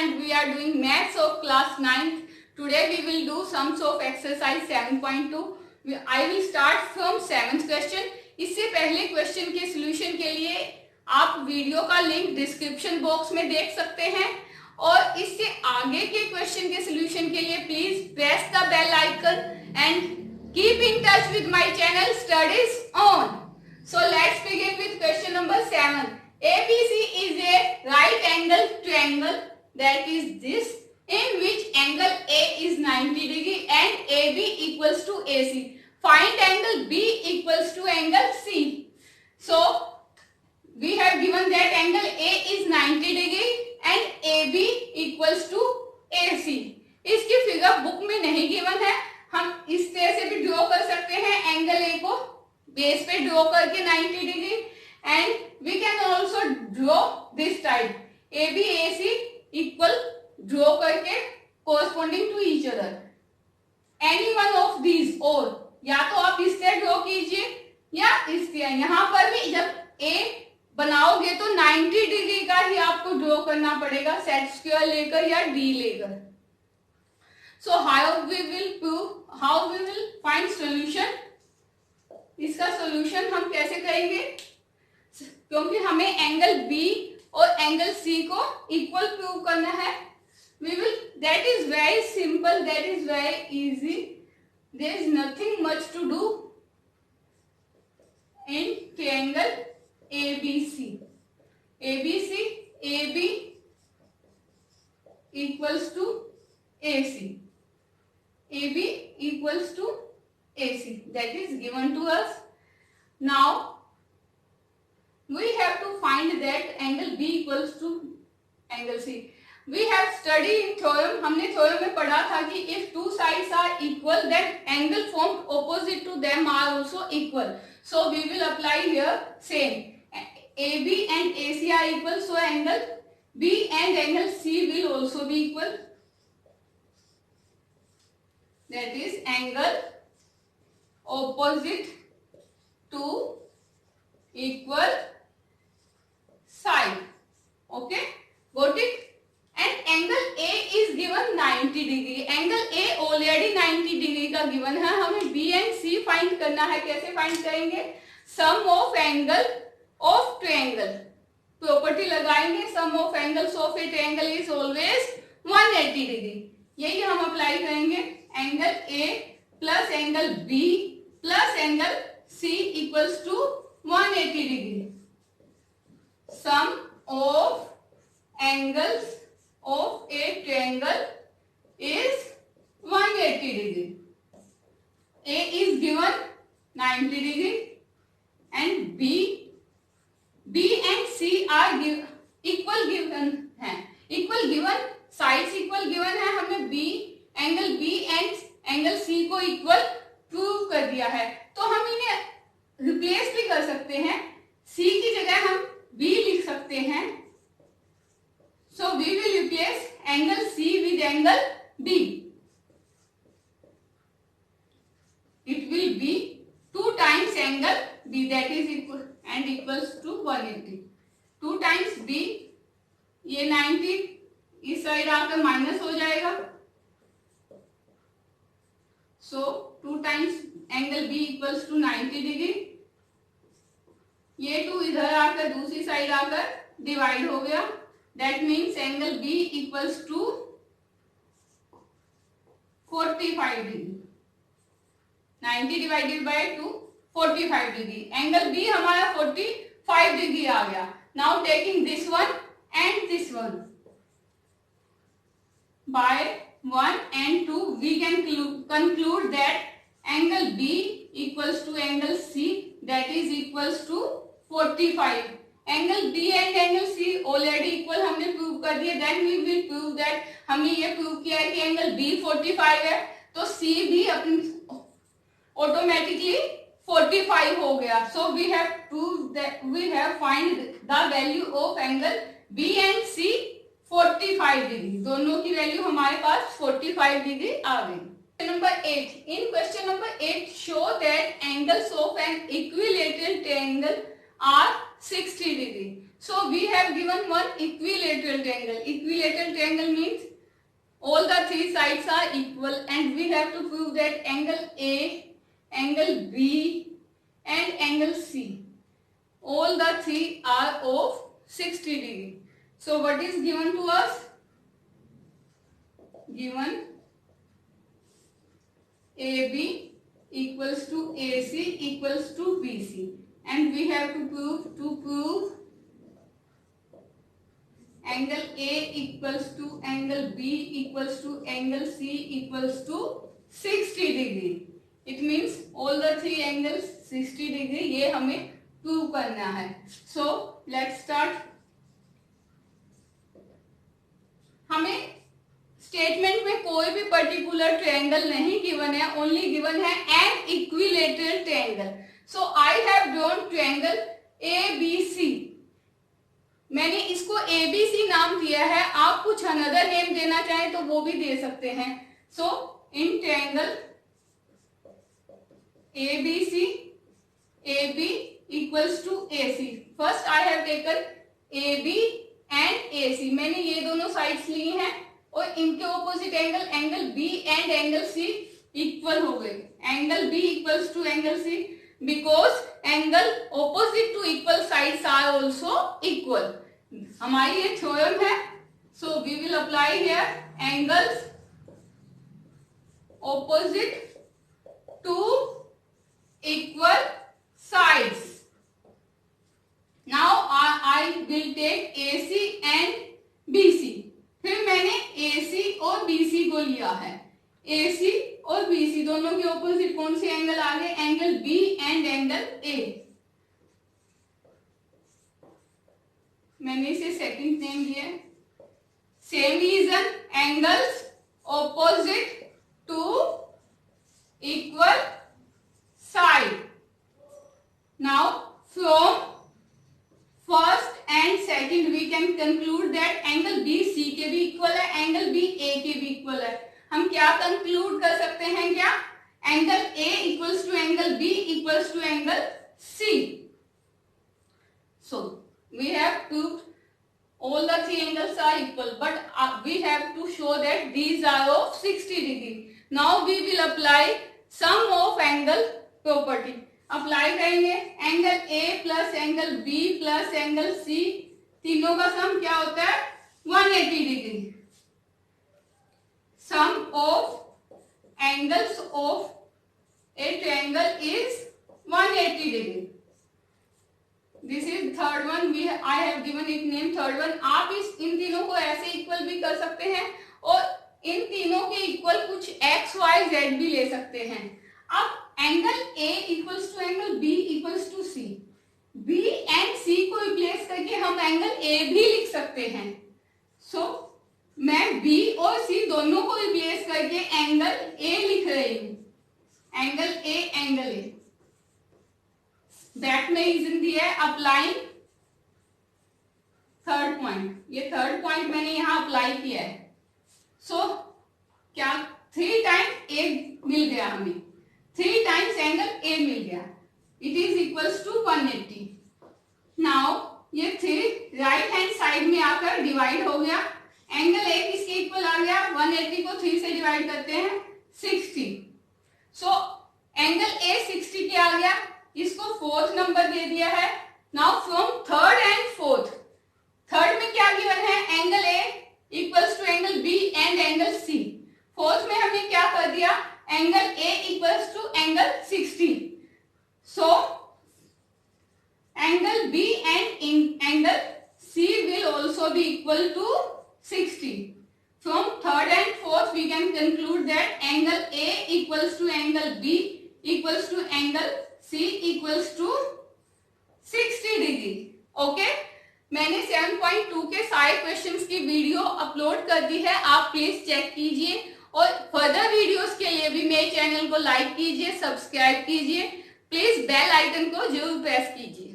and we are doing maths of class 9th. Today we will do sums of exercise 7.2. I will start from 7th question. इससे पहले question के solution के लिए आप video का link description box में देख सकते हैं और इससे आगे के क्वेश्चन के सॉल्यूशन के लिए please press the bell icon and keep in touch with my channel studies on. So let's begin with question number 7. ABC is a right angle triangle, that is this, in which angle A is 90 degree and AB equals to AC. Find angle B equals to angle C. So we have given that angle A is 90 degree and AB equals to AC. इसकी figure book में नहीं given है, हम इस तरह से भी draw कर सकते हैं. एंगल A को बेस पे ड्रॉ करके 90 degree and we can also draw this type AB AC equal draw करके corresponding to each other. Any one of these or या तो आप इससे ड्रॉ कीजिए या इससे. यहाँ पर भी जब A बनाओगे तो 90 डिग्री का ही आपको ड्रॉ करना पड़ेगा, सेट स्क्वायर लेकर या D लेकर. So how we will find solution? इसका सॉल्यूशन हम कैसे करेंगे, क्योंकि हमें एंगल B और एंगल C को इक्वल प्रूव करना है. We will, that is very simple, that is very easy. There is nothing much to do in triangle ABC. AB equals to AC. AB equals to AC, that is given to us. Now we have to find that angle B equals to angle C. We have studied in theorem, हमने theorem में पढ़ा था कि if two sides are equal then angle formed opposite to them are also equal. So we will apply here same. AB and AC are equal, so angle B and angle C will also be equal. That is angle opposite to equal side. Okay, got it? And angle A is given 90 degree. Angle A already 90 degree का given है. हमें B and C find करना है. कैसे find करेंगे? Sum of angle of triangle. Property लगाएंगे. Sum of angles of a triangle is always 180 degree. यही हम apply करेंगे. Angle A plus angle B plus angle C equals to 180 degree. Sum of angles of a triangle is 180 degree. A is given 90 degree and B and C are equal given है. Equal given, sides equal given है. हमने angle B and angle C को equal prove कर दिया है, तो हम इन्हें रिप्लेस भी कर सकते हैं. C की जगह हम B लिख सकते हैं. So we will replace angle C with angle B. It will be 2 times angle B, that is equal and equals to 180. 2 times B, ये 90 इस साइड आकर माइनस हो जाएगा. So 2 times angle B equals to 90 degree. ये 2 इधर आकर दूसरी side आकर डिवाइड हो गया. That means angle B equals to 45 degree. 90 divided by 2, 45 degree. Angle B हमारा 45 degree आ गया. Now taking this one and this one. By 1 and 2 we can conclude that angle B equals to angle C, that is equals to 45. Angle B and angle C already equal हमने prove कर दिया. Then we will prove that, हमने ये prove किया है कि angle B 45 है तो C भी अपनी ऑटोमेटिकली 45 हो गया. So we have proved that we have find the value of angle B and C 45 degree. दोनों की वैल्यू हमारे पास 45 डिग्री आ गई. Number 8. In question number 8, show that angles of an equilateral triangle are 60 degree. So So we have given one equilateral triangle. Equilateral triangle means all the three sides are equal, and we have to prove that angle A, angle B and angle C, all the three are of 60 degree. So what is given to us? Given AB equals to AC equals to BC, and we have to prove angle A equals to angle B equals to angle C equals to 60 degree. It means all the three angles 60 degree, ये हमें prove करना है. So let's start. हमें statement में कोई भी particular triangle नहीं given है, ओनली गिवन है an equilateral triangle. So I have drawn triangle ABC. मैंने इसको ABC नाम दिया है, आप कुछ अनदर नेम देना चाहें तो वो भी दे सकते हैं. So in triangle ABC, AB equals to AC. First I have taken AB and AC. मैंने ये दोनों साइड्स ली हैं और इनके opposite angle B and angle C equal हो गए. Angle B equals to angle C because angle opposite to equal sides are also equal. हमारी ये थ्योरम है. So we will apply here angles opposite to equal sides. Now I will take AC and BC. फिर मैंने AC और BC को लिया है. AC और BC दोनों के ऑपोजिट कौन से एंगल आ गए? Angle B and angle A. मैंने इसे सेकंड नेम दिया. Same reason, angles opposite to equal side. Now from first and second we can conclude that angle B C के भी इक्वल है, एंगल B A के भी इक्वल है. हम क्या कंक्लूड कर सकते हैं? क्या angle A equals to angle B equals to angle C. So we have proved all the three angles are equal, but we have to show that these are of 60 degree. Now we will apply sum of angle property. Apply करेंगे angle A plus angle B plus angle C, तीनों का sum क्या होता है? 180 degree. Sum of angles of a triangle is 180 degree. This is third one. I have given it name third one. आप इन तीनों को ऐसे इक्वल भी कर सकते हैं और इन तीनों के इक्वल कुछ x, y, z भी ले सकते हैं. अब angle A equals to angle B equals to C. B and C को रिप्लेस करके हम एंगल A भी लिख सकते हैं. सो मैं B और C दोनों को रिप्लेस करके एंगल A लिख रही हूं. Angle A, angle A. That में रीजन दिया है अप्लाइंग थर्ड पॉइंट. ये थर्ड पॉइंट मैंने यहां अप्लाई किया है. सो क्या 3 टाइम्स A मिल गया हमें, 3 टाइम्स एंगल A मिल गया. It is equals to 180. Now ये 3 राइट हैंड साइड में आकर डिवाइड हो गया. एंगल A किसके इक्वल आ गया? 180 को 3 से डिवाइड करते हैं 60. सो एंगल A 60 क्या आ गया? इसको फोर्थ नंबर दे दिया है. Now from third and fourth, third में क्या गिवन है? Angle A equals to angle B and angle C. Fourth में हमने क्या कर दिया? Angle A equals to angle 60. So angle B and angle C will also be equal to 60. From third and fourth we can conclude that angle A equals to angle B equals to angle C equals to 60 degree. Okay, मैंने 7.2 के सारे questions की video upload कर दी है, आप please check कीजिए. और further videos के लिए भी मेरे चैनल को लाइक कीजिए, सब्सक्राइब कीजिए. प्लीज बेल आइकन को जरूर प्रेस कीजिए.